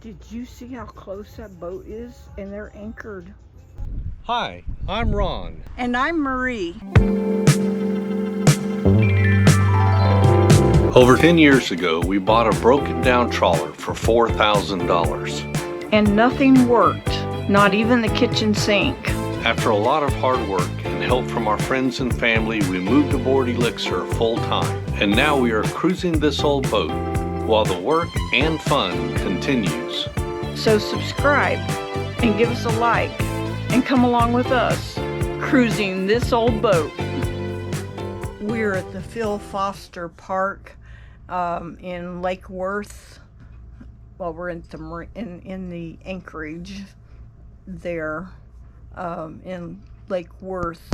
Did you see how close that boat is? And they're anchored. Hi, I'm Ron. And I'm Marie. Over 10 years ago, we bought a broken down trawler for $4,000. And nothing worked, not even the kitchen sink. After a lot of hard work and help from our friends and family, we moved aboard Elixir full time. And now we are cruising this old boat while the work and fun continues. So subscribe and give us a like and come along with us cruising this old boat. We're at the Phil Foster Park in Lake Worth. Well, we're in the anchorage there in Lake Worth,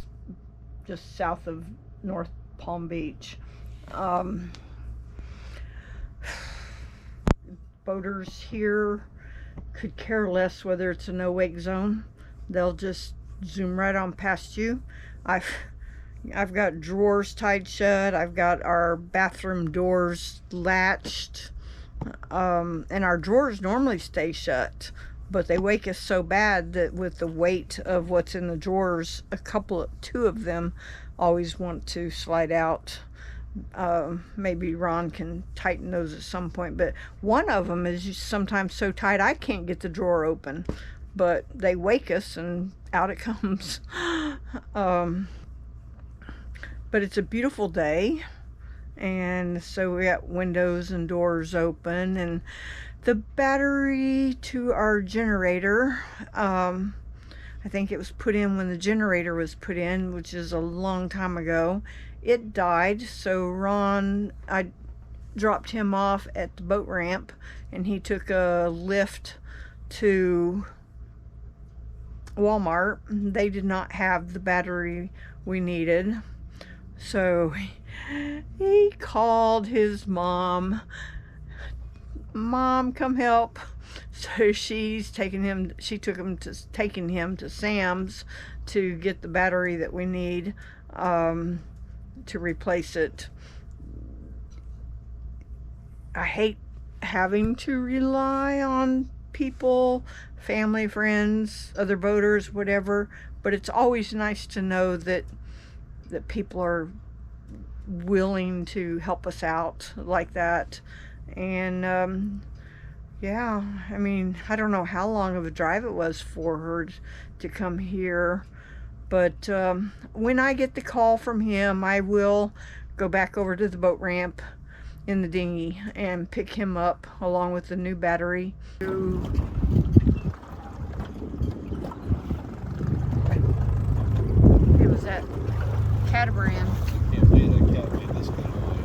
just south of North Palm Beach. Boaters here could care less whether it's a no-wake zone. They'll just zoom right on past you. I've got drawers tied shut. I've got our bathroom doors latched. And our drawers normally stay shut, but they wake us so bad that with the weight of what's in the drawers, two of them always want to slide out. Maybe Ron can tighten those at some point, but one of them is sometimes so tight I can't get the drawer open, but they wake us and out it comes. But it's a beautiful day, and so we got windows and doors open, and the battery to our generator, I think it was put in when the generator was put in, which is a long time ago. It died, so I dropped him off at the boat ramp, and he took a lift to Walmart. They did not have the battery we needed, so he called his mom. Mom, come help. So she's taking him. She took him to Sam's to get the battery that we need to replace it. I hate having to rely on people, family, friends, other boaters, whatever, but it's always nice to know that people are willing to help us out like that. And yeah, I mean, I don't know how long of a drive it was for her to come here, but when I get the call from him, I will go back over to the boat ramp in the dinghy and pick him up along with the new battery. It was that catamaran. Can't be that cat made this kind of way.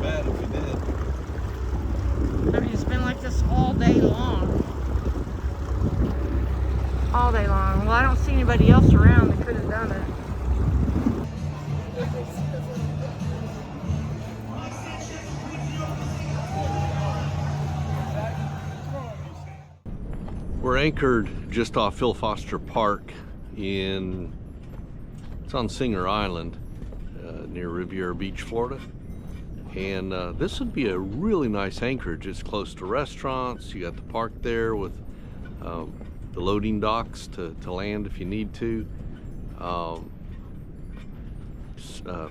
Bad if we did. I mean, it's been like this all day long. All day long. Well, I don't see anybody else around that could have done it. We're anchored just off Phil Foster Park it's on Singer Island near Riviera Beach, Florida. And this would be a really nice anchorage. It's close to restaurants. You got the park there with the loading docks to land if you need to.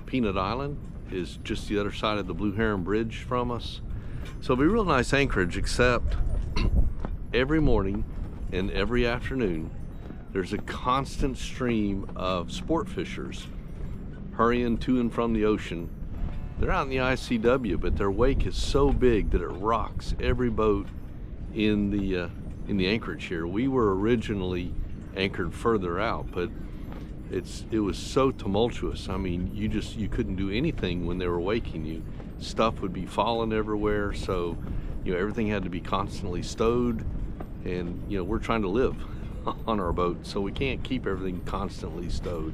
Peanut Island is just the other side of the Blue Heron Bridge from us. So it'll be a real nice anchorage, except every morning and every afternoon there's a constant stream of sport fishers hurrying to and from the ocean. They're out in the ICW, but their wake is so big that it rocks every boat in the anchorage here. We were originally anchored further out, but it was so tumultuous. I mean, you couldn't do anything when they were waking you. Stuff would be falling everywhere, so everything had to be constantly stowed, and we're trying to live on our boat, so we can't keep everything constantly stowed.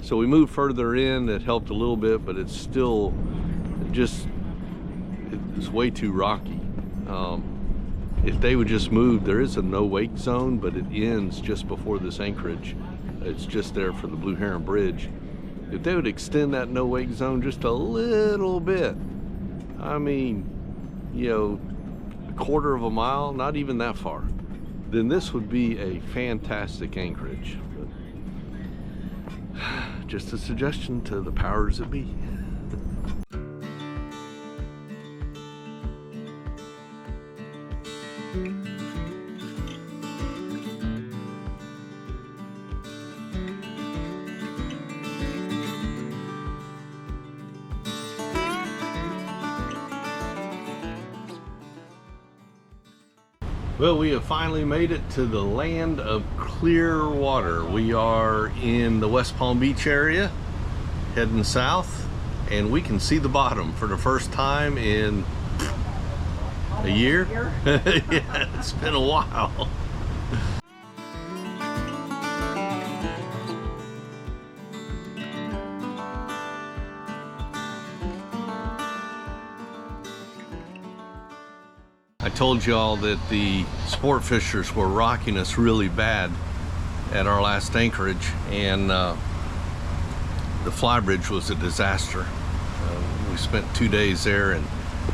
So we moved further in. It helped a little bit, but it's still it's way too rocky. If they would just move, there is a no wake zone, but it ends just before this anchorage. It's just there for the Blue Heron Bridge. if they would extend that no wake zone just a little bit, I mean, you know, a quarter of a mile, not even that far, then this would be a fantastic anchorage. But just a suggestion to the powers that be. Well, we have finally made it to the land of clear water. We are in the West Palm Beach area, heading south, and we can see the bottom for the first time in a year. Yeah, it's been a while. I told y'all that the sport fishers were rocking us really bad at our last anchorage, and the fly bridge was a disaster. We spent 2 days there, and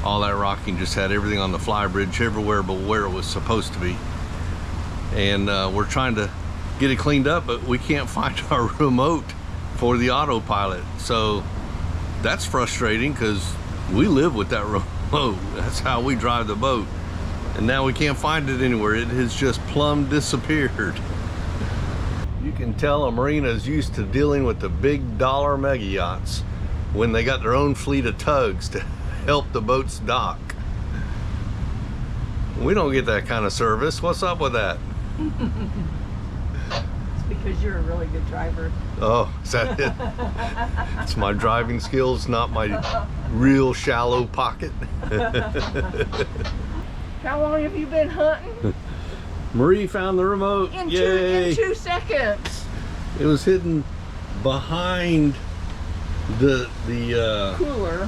all that rocking just had everything on the fly bridge everywhere but where it was supposed to be. And we're trying to get it cleaned up, but we can't find our remote for the autopilot. So that's frustrating because we live with that remote. That's how we drive the boat. And now we can't find it anywhere. It has just plumb disappeared. You can tell a marina is used to dealing with the big dollar mega yachts when they got their own fleet of tugs to help the boats dock. We don't get that kind of service. What's up with that? It's because you're a really good driver. Oh, is that it? It's my driving skills, not my real shallow pocket. How long have you been hunting? Marie found the remote. In Yay! 2 seconds. It was hidden behind the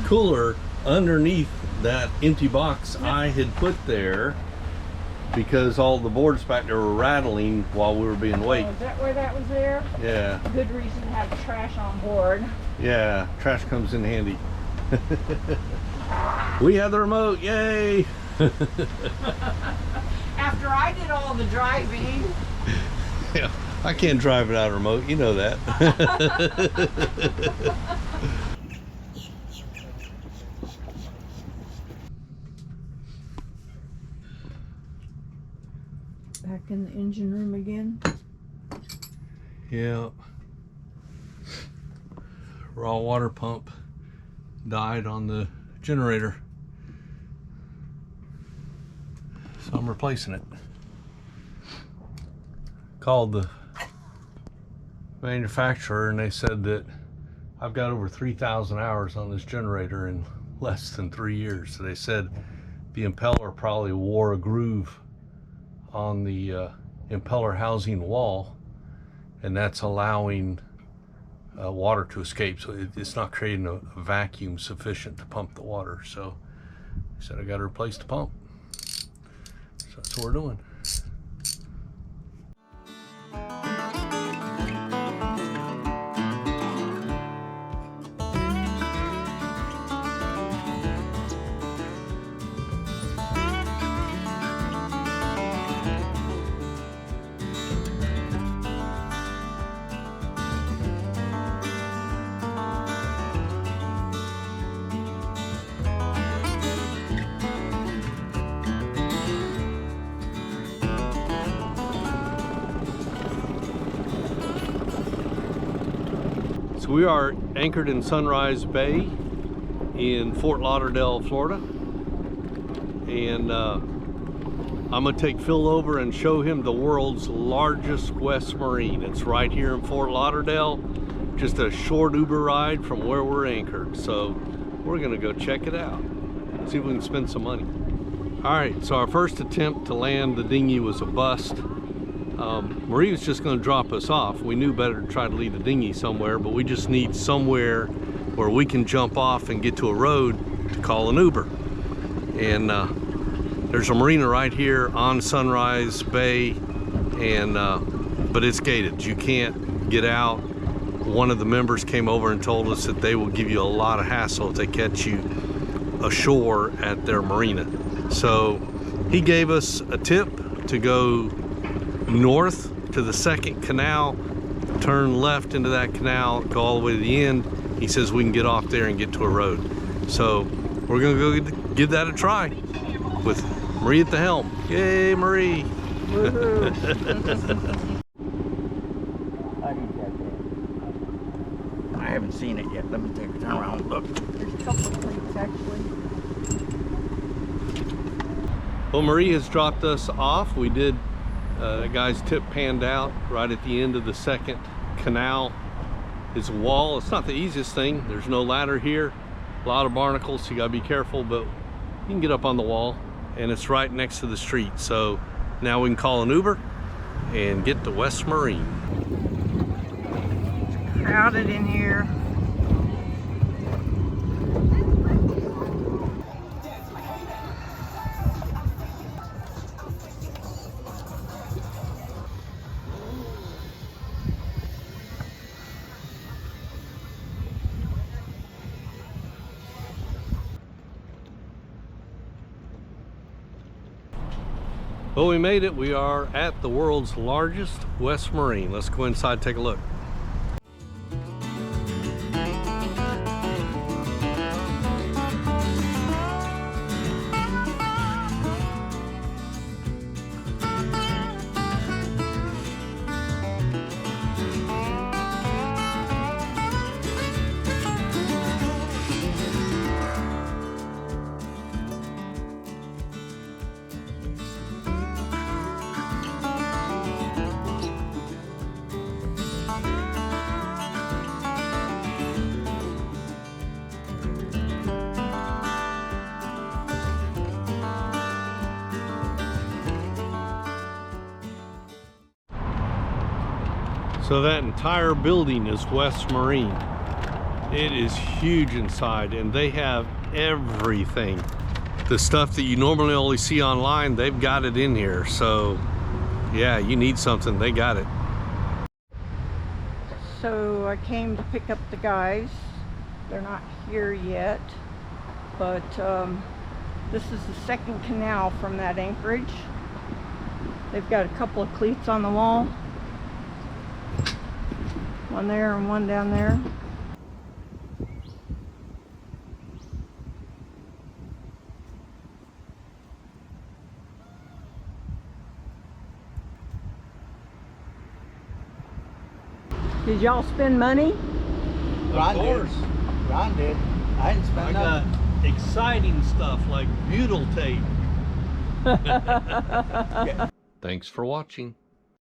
cooler underneath that empty box I had put there because all the boards back there were rattling while we were being waked. Oh, is that where that was there? Yeah. Good reason to have trash on board. Yeah, trash comes in handy. We have the remote, yay! After I did all the driving. Yeah, I can't drive without a remote, you know that. Back in the engine room again. Yeah. Raw water pump died on the generator. So I'm replacing it. Called the manufacturer and they said that I've got over 3,000 hours on this generator in less than 3 years. So they said the impeller probably wore a groove on the impeller housing wall, and that's allowing water to escape. So it's not creating a vacuum sufficient to pump the water. So I said I got to replace the pump. So that's what we're doing. So we are anchored in Sunrise Bay in Fort Lauderdale, Florida. And I'm gonna take Phil over and show him the world's largest West Marine. It's right here in Fort Lauderdale, just a short Uber ride from where we're anchored. So we're gonna go check it out, see if we can spend some money. All right, so our first attempt to land the dinghy was a bust. Marie was just going to drop us off. We knew better to try to leave the dinghy somewhere, but we just need somewhere where we can jump off and get to a road to call an Uber. And there's a marina right here on Sunrise Bay, and but it's gated. You can't get out one of the members came over and told us that they will give you a lot of hassle if they catch you ashore at their marina. So he gave us a tip to go north to the second canal, turn left into that canal, go all the way to the end. He says we can get off there and get to a road. So we're gonna go give that a try with Marie at the helm. Yay, Marie! I haven't seen it yet. Let me take a turn around and look. There's a couple of cleats actually. Well, Marie has dropped us off. We did, the guy's tip panned out right at the end of the second canal. It's a wall. It's not the easiest thing. There's no ladder here. A lot of barnacles, so you gotta be careful, but you can get up on the wall, and it's right next to the street. So now we can call an Uber and get to West Marine. It's crowded in here. Well, we made it. We are at the world's largest West Marine. Let's go inside and take a look. So that entire building is West Marine. It is huge inside, and they have everything. The stuff that you normally only see online, they've got it in here. So yeah, you need something, they got it. So I came to pick up the guys. They're not here yet, but this is the second canal from that anchorage. They've got a couple of cleats on the wall. One there and one down there. Did y'all spend money? Ron did. Ron did. I didn't spend nothing. Exciting stuff like butyl tape. Thanks for watching.